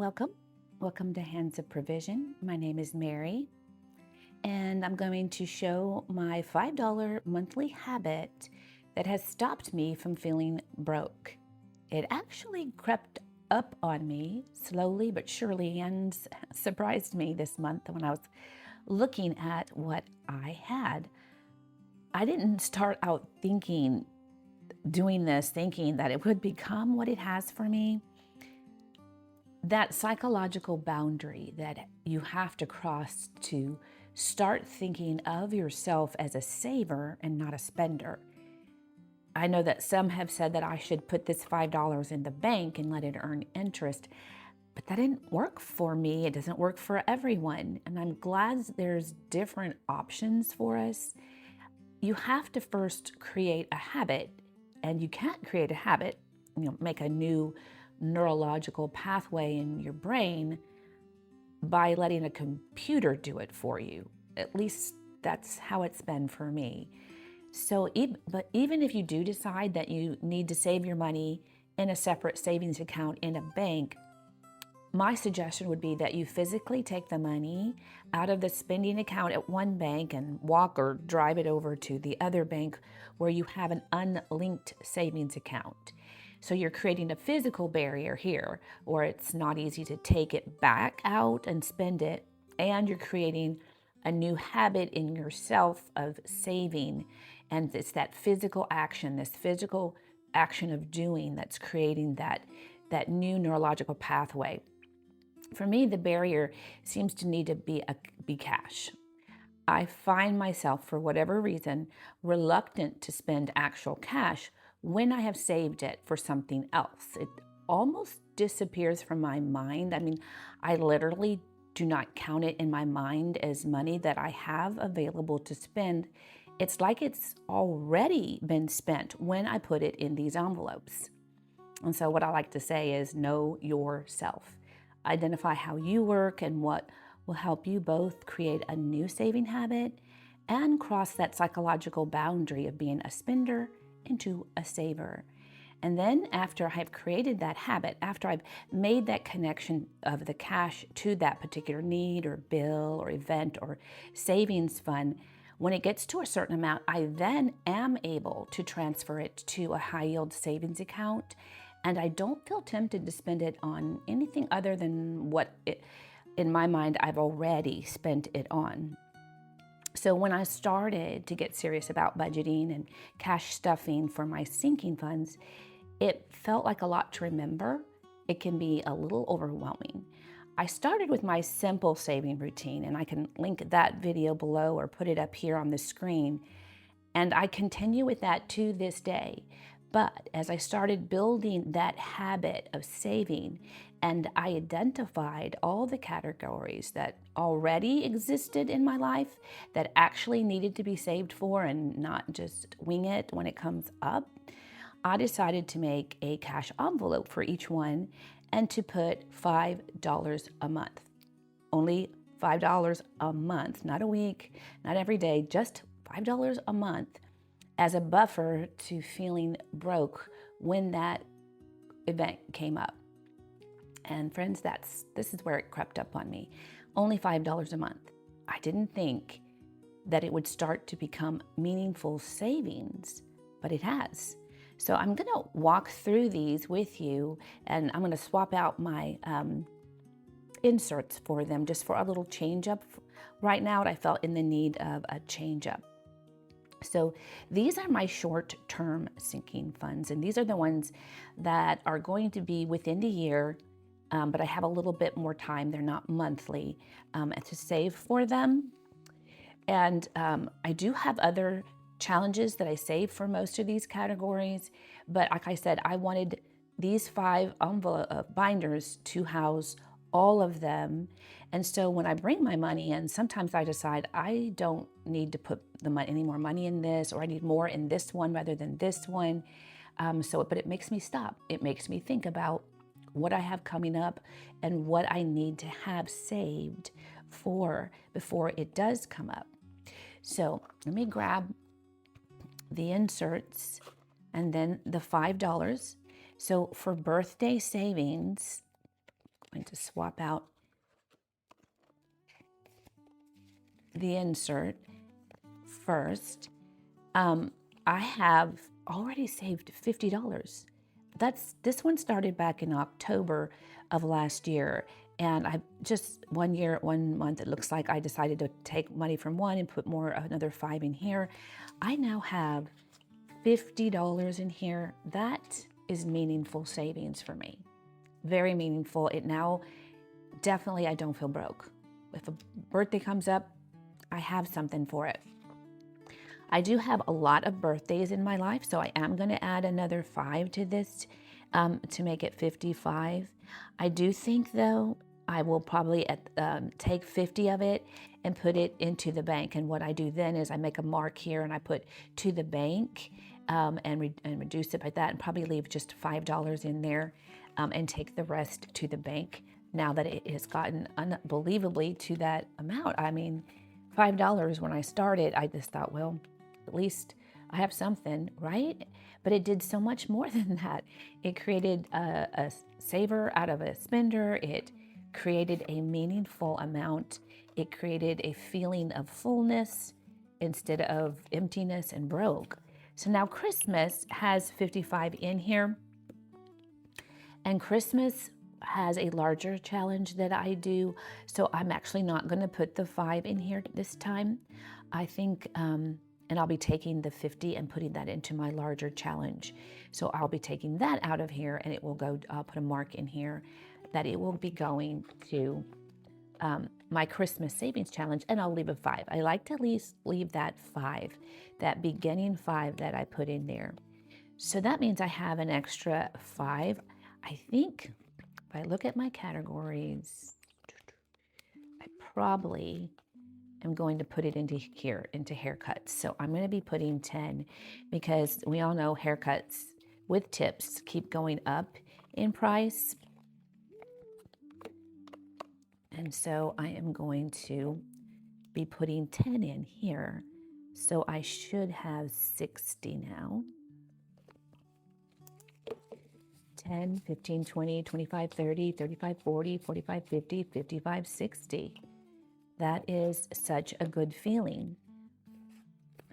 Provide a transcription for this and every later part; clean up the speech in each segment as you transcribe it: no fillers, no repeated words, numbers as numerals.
Welcome. Welcome to Hands of Provision. My name is Mary, and I'm going to show my $5 monthly habit that has stopped me from feeling broke. It actually crept up on me slowly but surely and surprised me this month when I was looking at what I had. I didn't start out doing this, thinking that it would become what it has for me. That psychological boundary that you have to cross to start thinking of yourself as a saver and not a spender. I know that some have said that I should put this $5 in the bank and let it earn interest, but that didn't work for me. It doesn't work for everyone. And I'm glad there's different options for us. You have to first create a habit, and you can't create a habit, make a new neurological pathway in your brain by letting a computer do it for you. At least that's how it's been for me. So, but even if you do decide that you need to save your money in a separate savings account in a bank, my suggestion would be that you physically take the money out of the spending account at one bank and walk or drive it over to the other bank where you have an unlinked savings account. So you're creating a physical barrier here, or it's not easy to take it back out and spend it, and you're creating a new habit in yourself of saving. And it's that physical action, this physical action of doing that's creating that new neurological pathway. For me, the barrier seems to need to be cash. I find myself, for whatever reason, reluctant to spend actual cash when I have saved it for something else. It almost disappears from my mind. I mean, I literally do not count it in my mind as money that I have available to spend. It's like it's already been spent when I put it in these envelopes. And so what I like to say is know yourself. Identify how you work and what will help you both create a new saving habit and cross that psychological boundary of being a spender into a saver. And then after I've created that habit, after I've made that connection of the cash to that particular need or bill or event or savings fund, when it gets to a certain amount, I then am able to transfer it to a high yield savings account. And I don't feel tempted to spend it on anything other than in my mind, I've already spent it on. So when I started to get serious about budgeting and cash stuffing for my sinking funds, it felt like a lot to remember. It can be a little overwhelming. I started with my simple saving routine, and I can link that video below or put it up here on the screen. And I continue with that to this day. But as I started building that habit of saving, and I identified all the categories that already existed in my life that actually needed to be saved for and not just wing it when it comes up, I decided to make a cash envelope for each one and to put $5 a month. Only $5 a month, not a week, not every day, just $5 a month as a buffer to feeling broke when that event came up. And friends, this is where it crept up on me. Only $5 a month. I didn't think that it would start to become meaningful savings, but it has. So I'm gonna walk through these with you, and I'm gonna swap out my inserts for them just for a little change up. Right now, I felt in the need of a change up. So these are my short-term sinking funds, and these are the ones that are going to be within the year, but I have a little bit more time. They're not monthly to save for them. And I do have other challenges that I save for most of these categories, but like I said, I wanted these 5 envelope binders to house all of them. And so when I bring my money in, sometimes I decide I don't need to put any more money in this, or I need more in this one rather than this one. But it makes me stop. It makes me think about what I have coming up and what I need to have saved for before it does come up. So let me grab the inserts and then the $5. So for birthday savings, going to swap out the insert first. I have already saved $50. This one started back in October of last year. And I just 1 month, it looks like I decided to take money from one and put another 5 in here. I now have $50 in here. That is meaningful savings for me. Very meaningful. It now, definitely I don't feel broke. If a birthday comes up, I have something for it. I do have a lot of birthdays in my life, so I am going to add another 5 to this to make it 55. I do think, though, I will probably take 50 of it and put it into the bank. And what I do then is I make a mark here and I put to the bank and reduce it by that, and probably leave just $5 in there and take the rest to the bank now that it has gotten unbelievably to that amount. I mean, $5 when I started, I just thought, well, at least I have something, right? But it did so much more than that. It created a saver out of a spender. It created a meaningful amount. It created a feeling of fullness instead of emptiness and broke. So now Christmas has 55 in here. And Christmas has a larger challenge that I do. So I'm actually not going to put the 5 in here this time. I think, and I'll be taking the 50 and putting that into my larger challenge. So I'll be taking that out of here, and it will go, I'll put a mark in here that it will be going to my Christmas savings challenge, and I'll leave a 5. I like to at least leave that 5, that beginning 5 that I put in there. So that means I have an extra 5. I think if I look at my categories, I probably am going to put it into here, into haircuts. So I'm going to be putting 10 because we all know haircuts with tips keep going up in price. And so I am going to be putting 10 in here. So I should have 60 now. 10, 15, 20, 25, 30, 35, 40, 45, 50, 55, 60. That is such a good feeling.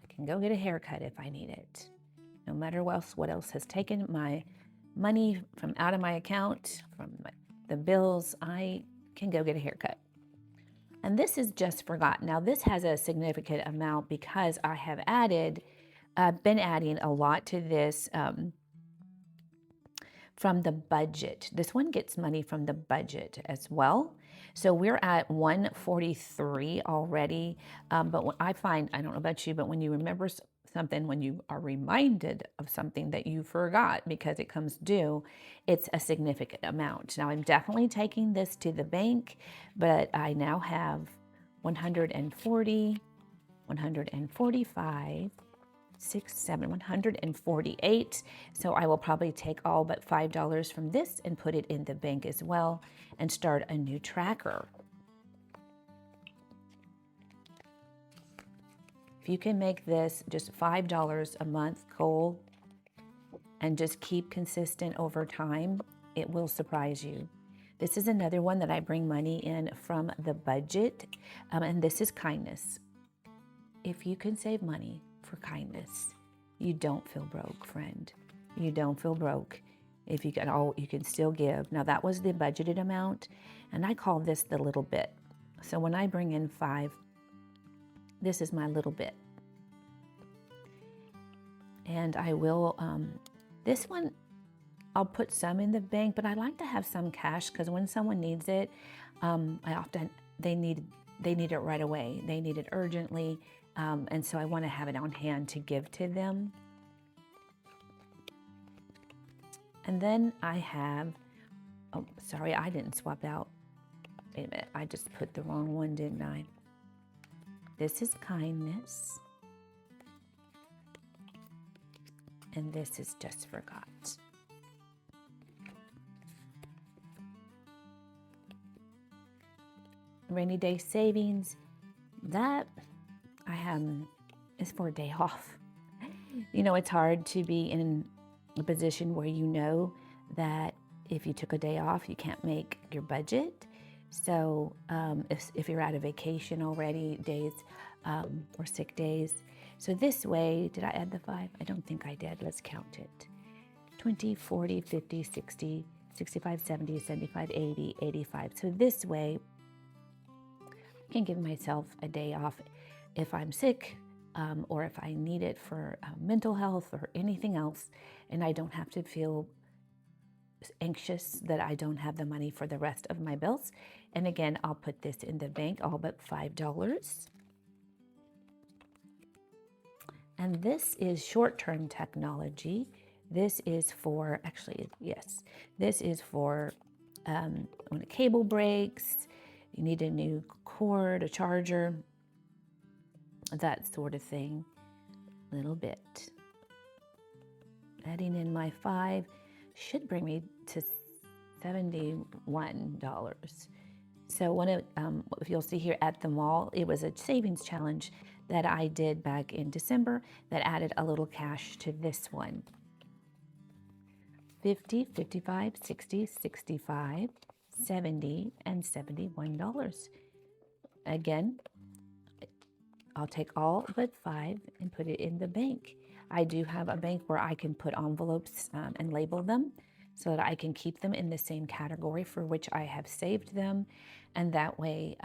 I can go get a haircut if I need it. No matter what else has taken my money from out of my account, from the bills, I can go get a haircut. And this is just forgotten. Now this has a significant amount because I have been adding a lot to this from the budget. This one gets money from the budget as well. So we're at 143 already. But what I find, I don't know about you, but when you remember something, when you are reminded of something that you forgot because it comes due, it's a significant amount. Now I'm definitely taking this to the bank, but I now have 140, 145, 6, 7, 148. So I will probably take all but $5 from this and put it in the bank as well and start a new tracker. If you can make this just $5 a month goal and just keep consistent over time, it will surprise you. This is another one that I bring money in from the budget, and this is kindness. If you can save money for kindness, you don't feel broke, friend. You don't feel broke. If you can still give. Now that was the budgeted amount, and I call this the little bit. So when I bring in 5, this is my little bit. And I will, this one, I'll put some in the bank, but I like to have some cash because when someone needs it, they need it right away. They need it urgently. And so I want to have it on hand to give to them. And then I have, oh, sorry, I didn't swap out. Wait a minute, I just put the wrong one, didn't I? This is kindness. And this is just forgot. Rainy day savings, that I have is for a day off. You know, it's hard to be in a position where you know that if you took a day off, you can't make your budget. So if you're out of vacation already, days or sick days. So this way, did I add the 5? I don't think I did. Let's count it. 20, 40, 50, 60, 65, 70, 75, 80, 85. So this way, I can give myself a day off if I'm sick or if I need it for mental health or anything else, and I don't have to feel anxious that I don't have the money for the rest of my bills. And again, I'll put this in the bank, all but $5. And this is short-term technology. This is for, actually, yes, this is for when a cable breaks, you need a new cord, a charger, that sort of thing. Little bit. Adding in my 5 should bring me to $71. So if you'll see here at the mall, it was a savings challenge that I did back in December that added a little cash to this one. 50, 55, 60, 65, 70, and $71. Again, I'll take all but 5 and put it in the bank. I do have a bank where I can put envelopes and label them so that I can keep them in the same category for which I have saved them. And that way,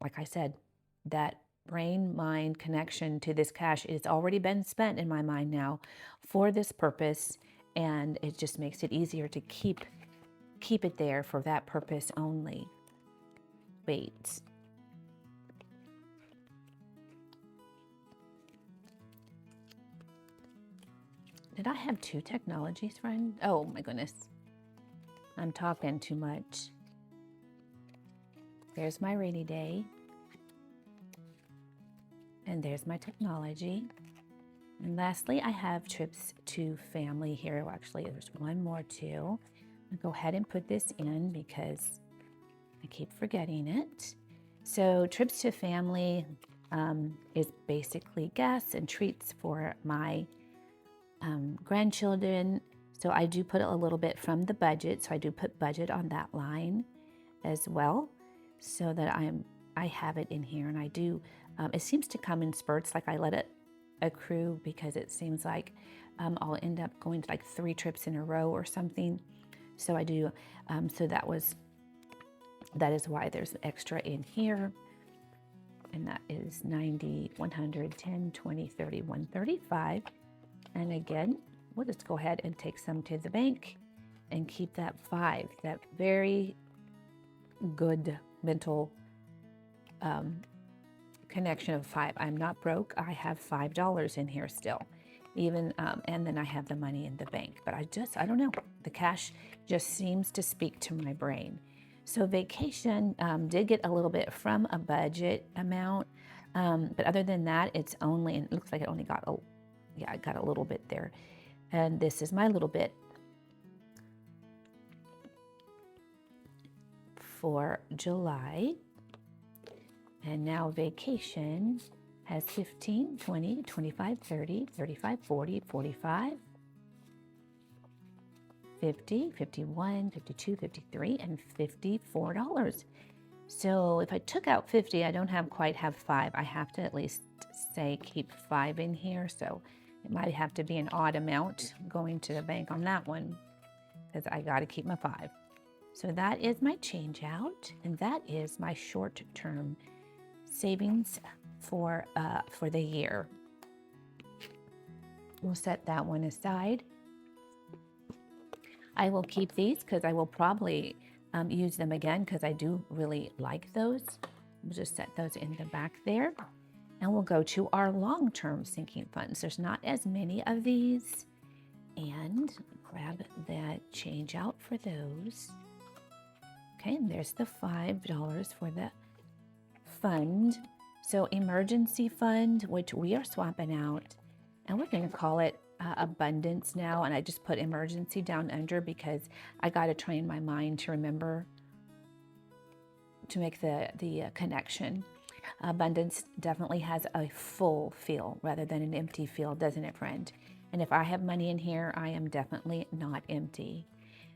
like I said, that brain-mind connection to this cash, it's already been spent in my mind now for this purpose, and it just makes it easier to keep it there for that purpose only. Wait. Did I have 2 technologies, friend? Oh my goodness. I'm talking too much. There's my rainy day. And there's my technology. And lastly, I have trips to family here. Well, actually, there's one more too. I'll go ahead and put this in because I keep forgetting it. So trips to family is basically gas and treats for my grandchildren. So I do put a little bit from the budget. So I do put budget on that line as well, so that I have it in here. And I do, it seems to come in spurts, like I let it accrue because it seems like I'll end up going to like 3 trips in a row or something. So I do, so that is why there's extra in here. And that is 90, 100, 10, 20, 30, 135. And again, we'll just go ahead and take some to the bank and keep that 5, that very good mental connection of 5. I'm not broke. I have $5 in here still, even, and then I have the money in the bank. But I don't know. The cash just seems to speak to my brain. So vacation did get a little bit from a budget amount, but other than that, it's only, and it looks like it only got I got a little bit there. And this is my little bit for July. And now vacation has 15, 20, 25, 30, 35, 40, 45, 50, 51, 52, 53, and $54. So if I took out 50, I don't quite have 5. I have to at least say keep 5 in here. So it might have to be an odd amount going to the bank on that one, because I got to keep my 5. So that is my change out, and that is my short-term savings for the year. We'll set that one aside. I will keep these because I will probably use them again because I do really like those. We'll just set those in the back there. And we'll go to our long-term sinking funds. There's not as many of these. And grab that change out for those. Okay, and there's the $5 for the fund. So emergency fund, which we are swapping out. And we're going to call it abundance now. And I just put emergency down under because I got to train my mind to remember to make the connection. Abundance definitely has a full feel rather than an empty feel, doesn't it, friend? And if I have money in here, I am definitely not empty.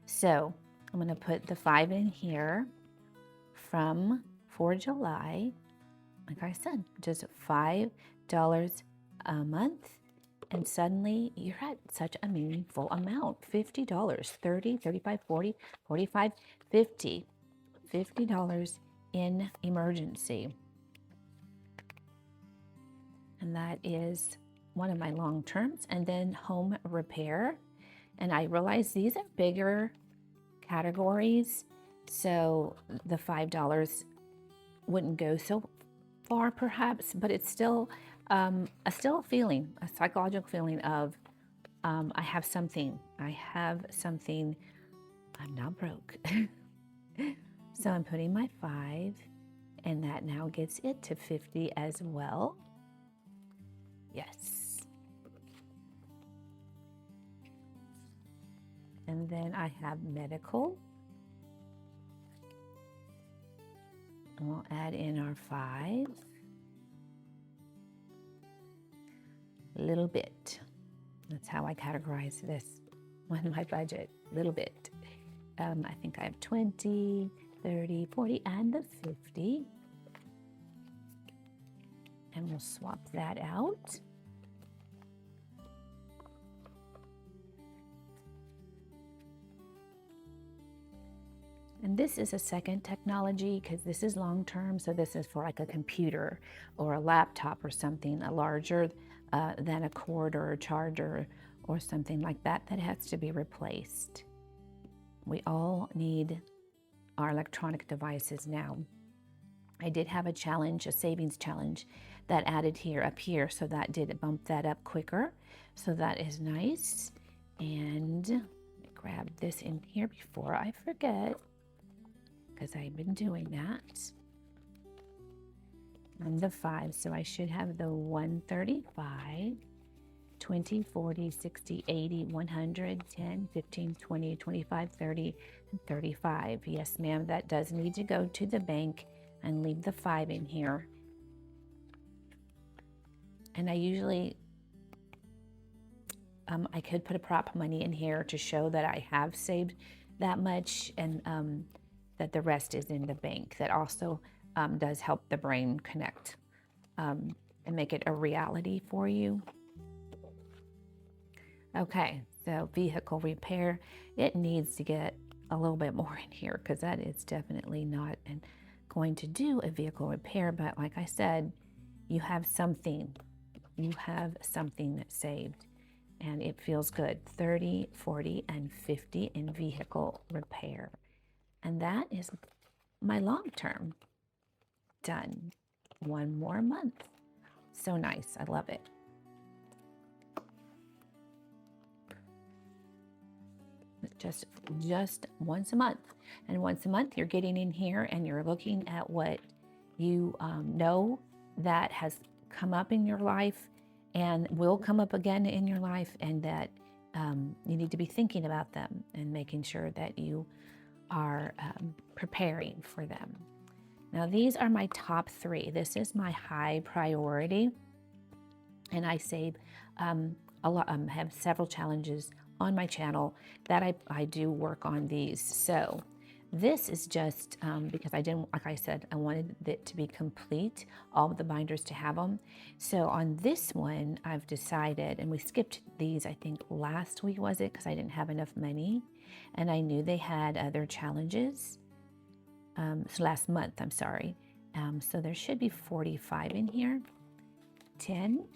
So I'm going to put the 5 in here for July. Like I said, just $5 a month. And suddenly you're at such a meaningful amount. $50, 30, 35, 40, 45, 50. $50 in emergency. And that is one of my long terms. And then home repair. And I realize these are bigger categories, so the $5 wouldn't go so far perhaps, but it's still a feeling, a psychological feeling of I have something, I'm not broke. So I'm putting my 5, and that now gets it to 50 as well. Yes. And then I have medical. And we'll add in our 5. A little bit. That's how I categorize this on my budget. Little bit. I think I have 20, 30, 40, and the 50. And we'll swap that out. And this is a second technology because this is long term. So this is for like a computer or a laptop or something, a larger than a cord or a charger or something like that that has to be replaced. We all need our electronic devices now. I did have a challenge, a savings challenge that added here up here. So that did bump that up quicker. So that is nice. And let me grab this in here before I forget, because I've been doing that. And the 5, so I should have the 135, 20, 40, 60, 80, 100, 10, 15, 20, 25, 30, and 35. Yes, ma'am, that does need to go to the bank and leave the 5 in here. And I usually, I could put a prop money in here to show that I have saved that much, and that the rest is in the bank. That also does help the brain connect and make it a reality for you. Okay, so vehicle repair, it needs to get a little bit more in here because that is definitely not going to do a vehicle repair. But like I said, you have something that's saved, and it feels good. 30, 40, and 50 in vehicle repair. And that is my long term done. One more month. So nice. I love it. Just once a month. And once a month you're getting in here and you're looking at what you know that has come up in your life and will come up again in your life, and that you need to be thinking about them and making sure that you are preparing for them. Now these are my top 3. This is my high priority, and I save a lot. Have several challenges on my channel that I do work on these. So this is just because I didn't, like I said, I wanted it to be complete, all of the binders to have them. So on this one, I've decided, and we skipped these, I think last week was it, because I didn't have enough money, and I knew they had other challenges. So last month, I'm sorry. So there should be 45 in here. 10,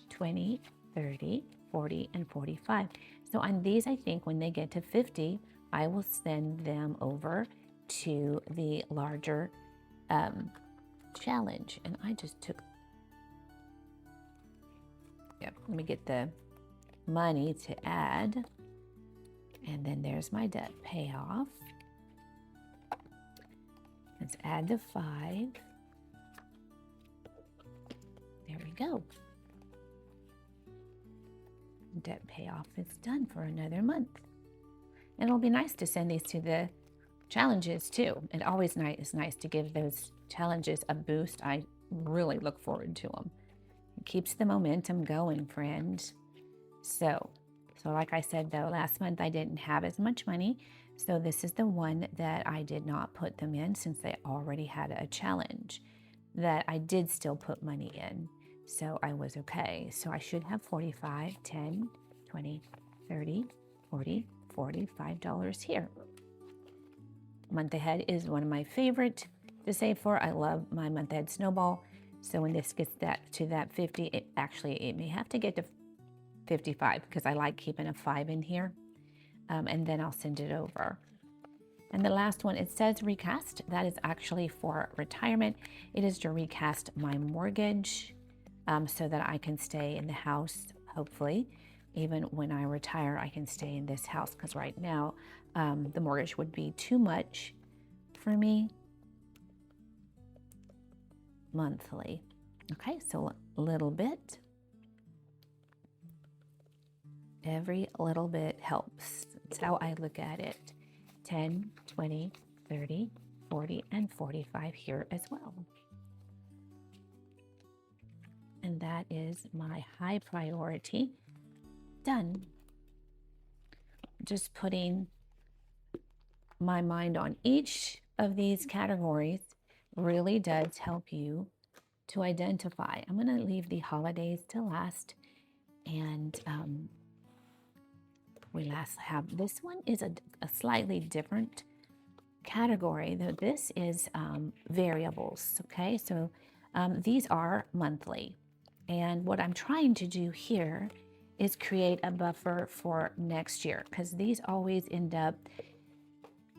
20, 30, 40, and 45. So on these, I think when they get to 50, I will send them over to the larger challenge. And I just took, let me get the money to add. And then there's my debt payoff. Let's add the 5. There we go. Debt payoff is done for another month. And it'll be nice to send these to the challenges too. It always is nice to give those challenges a boost. I really look forward to them. It keeps the momentum going, friends. So like I said though, last month I didn't have as much money, So this is the one that I did not put them in since they already had a challenge that I did still put money in. So I was okay. So I should have 45, 10, 20, 30, 40, $45 here. Month ahead is one of my favorite to save for. I love my month ahead snowball. So when this gets to that 50, it may have to get to 55 because I like keeping a 5 in here. And then I'll send it over. And the last one, it says recast. That is actually for retirement. It is to recast my mortgage so that I can stay in the house, hopefully. Even when I retire, I can stay in this house because right now the mortgage would be too much for me monthly. Okay, so a little bit. Every little bit helps. That's how I look at it. 10, 20, 30, 40, and 45 here as well. And that is my high priority done. Just putting my mind on each of these categories really does help you to identify. I'm going to leave the holidays to last, and we last have this one is a slightly different category, though. This is variables. Okay, so these are monthly, and what I'm trying to do here is create a buffer for next year because these always end up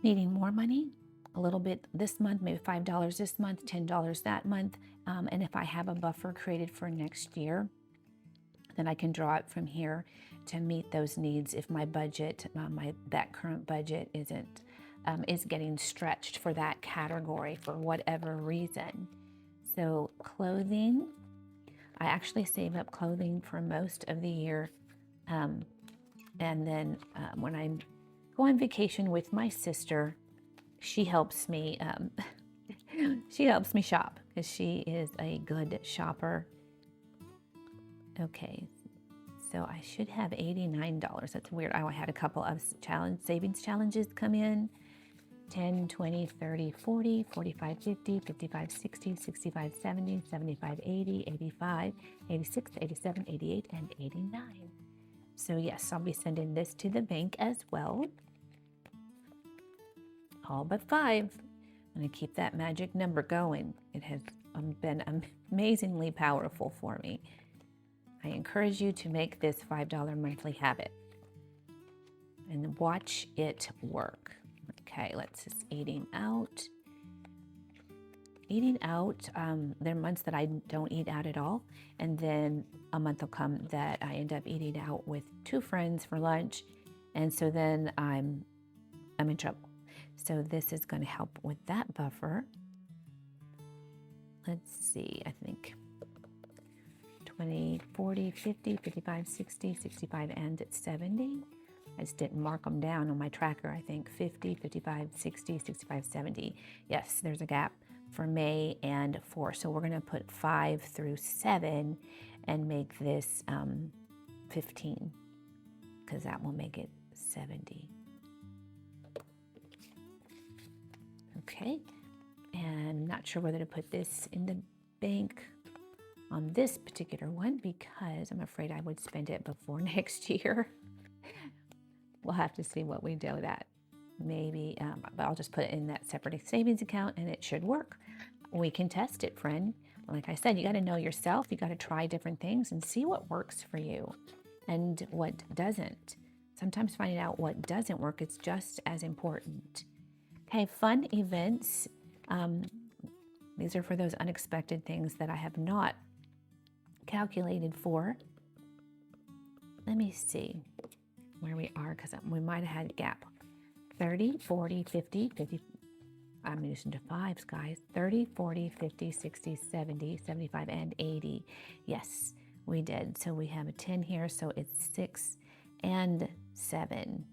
needing more money a little bit this month, maybe $5 this month, $10 that month. And if I have a buffer created for next year, then I can draw it from here to meet those needs if my budget, that current budget is getting stretched for that category for whatever reason. So clothing, I actually save up clothing for most of the year. And then when I go on vacation with my sister, she helps me shop because she is a good shopper. Okay, so I should have $89. That's weird. I had a couple of savings challenges come in. 10, 20, 30, 40, 45, 50, 55, 60, 65, 70, 75, 80, 85, 86, 87, 88, and 89. So yes, I'll be sending this to the bank as well. All but 5. I'm going to keep that magic number going. It has been amazingly powerful for me. I encourage you to make this $5 monthly habit and watch it work. Okay, let's just eating out. Eating out, there are months that I don't eat out at all. And then a month will come that I end up eating out with 2 friends for lunch. And so then I'm in trouble. So this is going to help with that buffer. Let's see, I think 20, 40, 50, 55, 60, 65, and 70. I just didn't mark them down on my tracker. I think 50, 55, 60, 65, 70. Yes, there's a gap for May and 4. So we're going to put 5 through 7 and make this 15 because that will make it 70. Okay, and not sure whether to put this in the bank on this particular one because I'm afraid I would spend it before next year. We'll have to see what we do with that. Maybe, but I'll just put it in that separate savings account and it should work. We can test it, friend. Like I said, you got to know yourself. You got to try different things and see what works for you and what doesn't. Sometimes finding out what doesn't work is just as important. Okay, fun events. These are for those unexpected things that I have not calculated for. Let me see where we are because we might have had a gap. 30, 40, 50, 50. I'm using to 5s, guys. 30, 40, 50, 60, 70, 75, and 80. Yes, we did. So we have a 10 here, so it's 6 and 7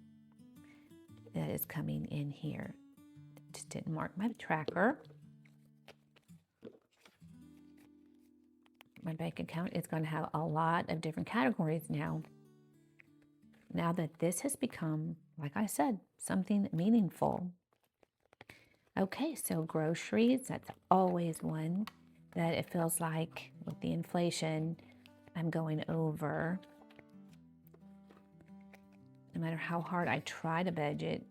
that is coming in here. Just didn't mark my tracker. My bank account is going to have a lot of different categories now. Now that this has become like I said, something meaningful. Okay, so groceries, that's always one that it feels like with the inflation, I'm going over. No matter how hard I try to budget.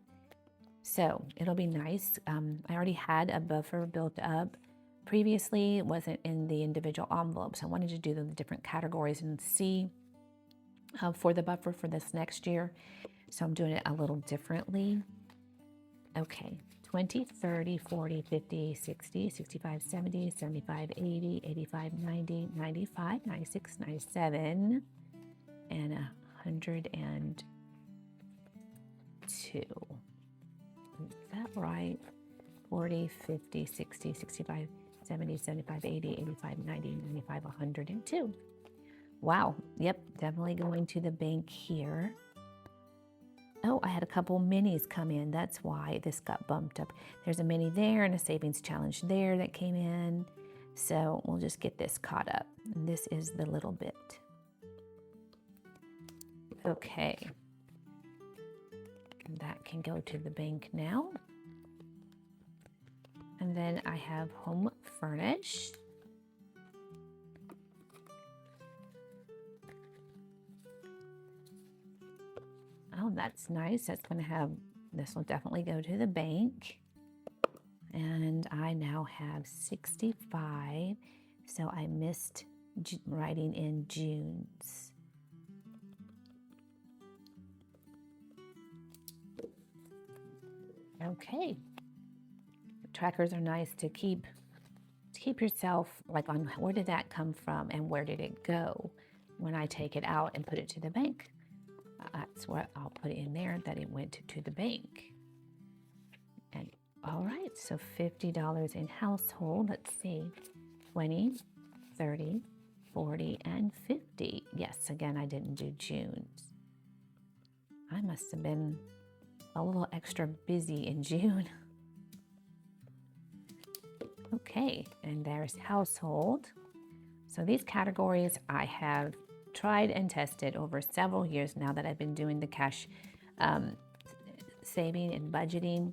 So it'll be nice. I already had a buffer built up. Previously, it wasn't in the individual envelopes. I wanted to do the different categories and see for the buffer for this next year. So I'm doing it a little differently. Okay, 20, 30, 40, 50, 60, 65, 70, 75, 80, 85, 90, 95, 96, 97, and 102. Is that right? 40, 50, 60, 65, 70, 75, 80, 85, 90, 95, 102. Wow. Yep, definitely going to the bank here. Oh, I had a couple minis come in. That's why this got bumped up. There's a mini there and a savings challenge there that came in. So we'll just get this caught up. And this is the little bit. Okay. That can go to the bank now. And then I have home furnished. Oh, that's nice. That's going to have, this will definitely go to the bank. And I now have 65. So I missed writing in June's. Okay. Trackers are nice to keep yourself like on where did that come from and where did it go when I take it out and put it to the bank. That's what I'll put in there, that it went to the bank. And all right, so $50 in household. Let's see, 20, 30, 40, and 50. Yes, again, I didn't do June's. I must have been a little extra busy in June. Okay, and there's household. So these categories I have tried and tested over several years now that I've been doing the cash saving and budgeting.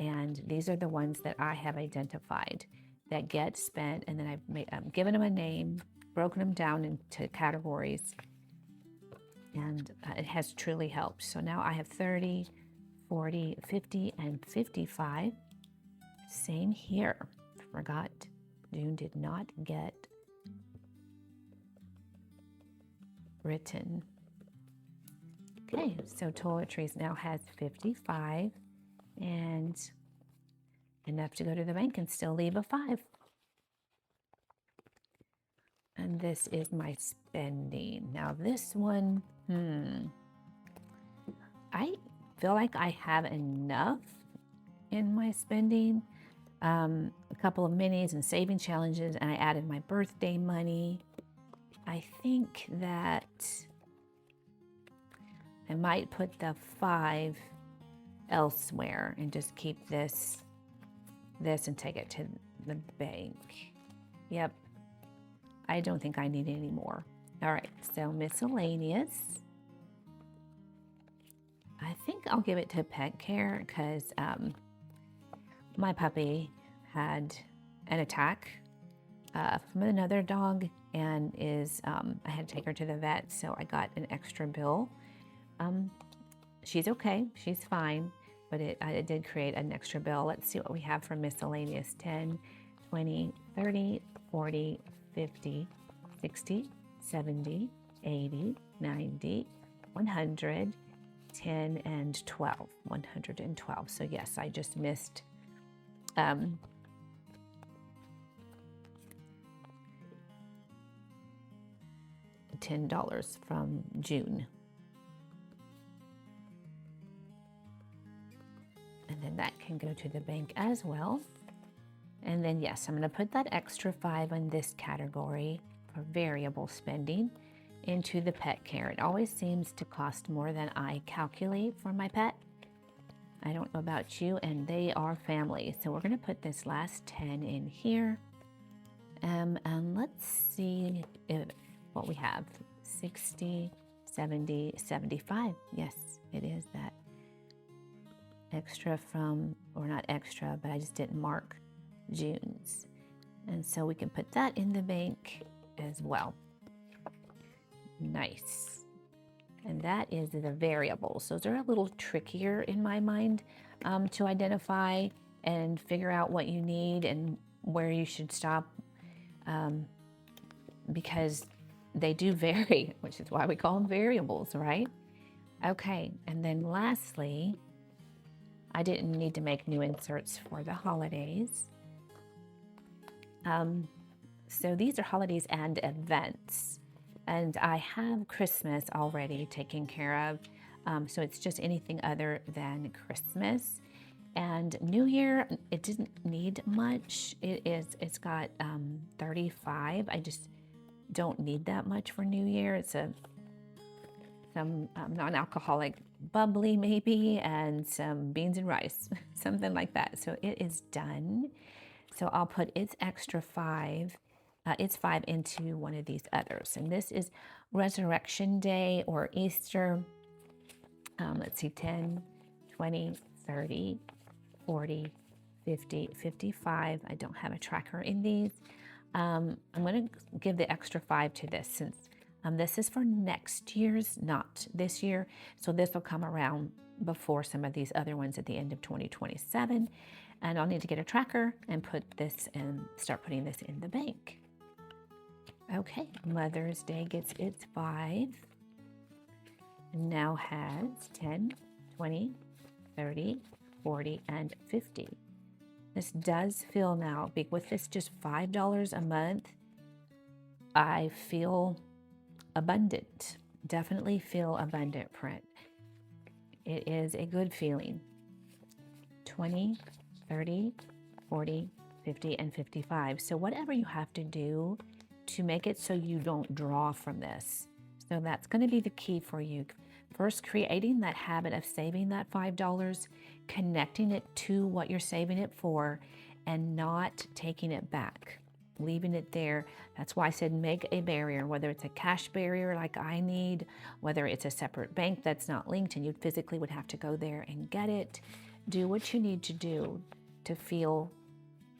And these are the ones that I have identified that get spent. And then I've given them a name, broken them down into categories. And it has truly helped. So now I have 30, 40, 50, and 55. Same here. Forgot, June did not get written. Okay, so toiletries now has 55 and enough to go to the bank and still leave a 5. And this is my spending. Now this one, I feel like I have enough in my spending. A couple of minis and saving challenges, and I added my birthday money. I think that I might put the 5 elsewhere and just keep this and take it to the bank. Yep, I don't think I need any more. All right, so miscellaneous. I think I'll give it to pet care because my puppy had an attack from another dog and I had to take her to the vet, so I got an extra bill. She's okay, she's fine, but it did create an extra bill. Let's see what we have for miscellaneous. 10, 20, 30, 40, 50, 60, 70, 80, 90, 100, 10, and 12. 112. So yes, I just missed $10 from June. And then that can go to the bank as well. And then yes, I'm going to put that extra 5 in this category for variable spending into the pet care. It always seems to cost more than I calculate for my pet. I don't know about you, and they are family. So we're going to put this last 10 in here. And let's see what we have. 60, 70, 75. Yes, it is that. extra from, or not extra, but I just didn't mark June's. And so we can put that in the bank as well. Nice. And that is the variables. Those are a little trickier in my mind to identify and figure out what you need and where you should stop, because they do vary, which is why we call them variables, right? Okay, and then lastly, I didn't need to make new inserts for the holidays. So these are holidays and events, and I have Christmas already taken care of. So it's just anything other than Christmas. And New Year, it didn't need much. It's got 35. I just don't need that much for New Year. It's some non-alcoholic bubbly maybe, and some beans and rice, something like that. So it is done. So I'll put its extra 5, its 5 into one of these others. And this is Resurrection Day or Easter. Let's see, 10, 20, 30, 40, 50, 55. I don't have a tracker in these. I'm going to give the extra 5 to this, since this is for next year's, not this year. So this will come around before some of these other ones at the end of 2027. And I'll need to get a tracker and put this and start putting this in the bank. Okay, Mother's Day gets its 5. And now has 10, 20, 30, 40, and 50. This does feel now, with this just $5 a month, I feel abundant. Definitely feel abundant, Print. It is a good feeling. 20, 30, 40, 50, and 55. So whatever you have to do to make it so you don't draw from this. So that's going to be the key for you. First, creating that habit of saving that $5, connecting it to what you're saving it for, and not taking it back, leaving it there. That's why I said make a barrier, whether it's a cash barrier like I need, whether it's a separate bank that's not linked and you physically would have to go there and get it. Do what you need to do to feel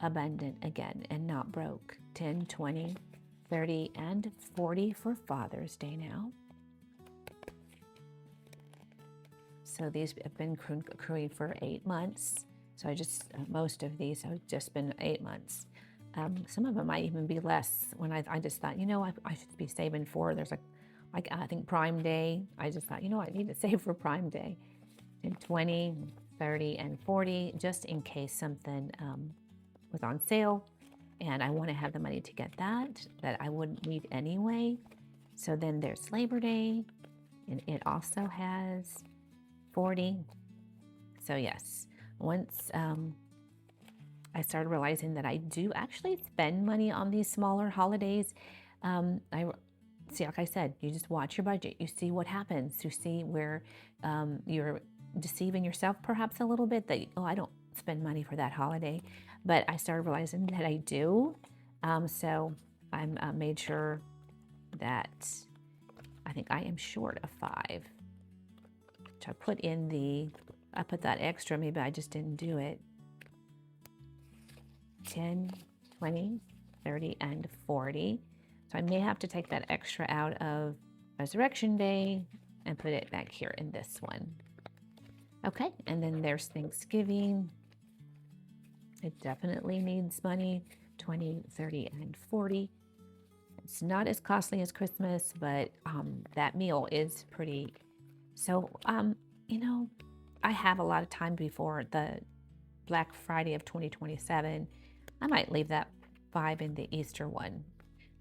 abundant again and not broke. 10, 20, 30, and 40 for Father's Day now. So these have been accruing for 8 months. So I just, most of these have just been 8 months. Some of them might even be less. When I just thought, you know, I should be saving for, there's like I think Prime Day. I just thought, you know, I need to save for Prime Day. And 20, 30, and 40, just in case something was on sale and I want to have the money to get that I wouldn't need anyway. So then there's Labor Day, and it also has 40. So yes, once I started realizing that I do actually spend money on these smaller holidays, I see, like I said, you just watch your budget. You see what happens. You see where you're deceiving yourself perhaps a little bit, that, oh, I don't spend money for that holiday. But I started realizing that I do. So I made sure that I think I am short of 5. Which I put in I put that extra, maybe I just didn't do it. 10, 20, 30, and 40. So I may have to take that extra out of Resurrection Day and put it back here in this one. Okay, and then there's Thanksgiving. It definitely needs money. 20, 30, and 40. It's not as costly as Christmas, but that meal is pretty. So, you know, I have a lot of time before the Black Friday of 2027. I might leave that 5 in the Easter one.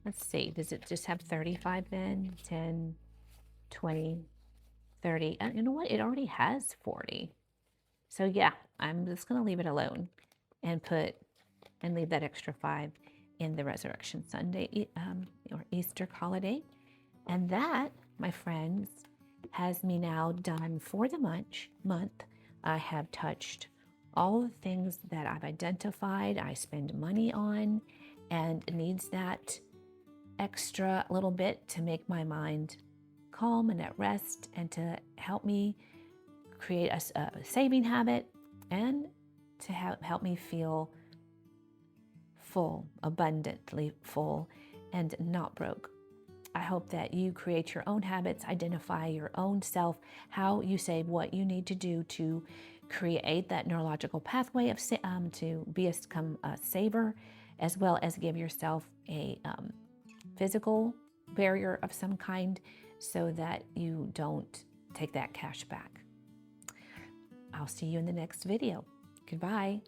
Let's see, does it just have 35 then? 10, 20, 30. And you know what? It already has 40. So yeah, I'm just going to leave it alone and leave that extra 5 in the Resurrection Sunday or Easter holiday. And that, my friends, has me now done for the month. I have touched all the things that I've identified I spend money on, and it needs that extra little bit to make my mind calm and at rest, and to help me create a saving habit and to help me feel full, abundantly full, and not broke. I hope that you create your own habits, identify your own self, how you save, what you need to do to create that neurological pathway of to become a saver, as well as give yourself a physical barrier of some kind so that you don't take that cash back. I'll see you in the next video. Goodbye.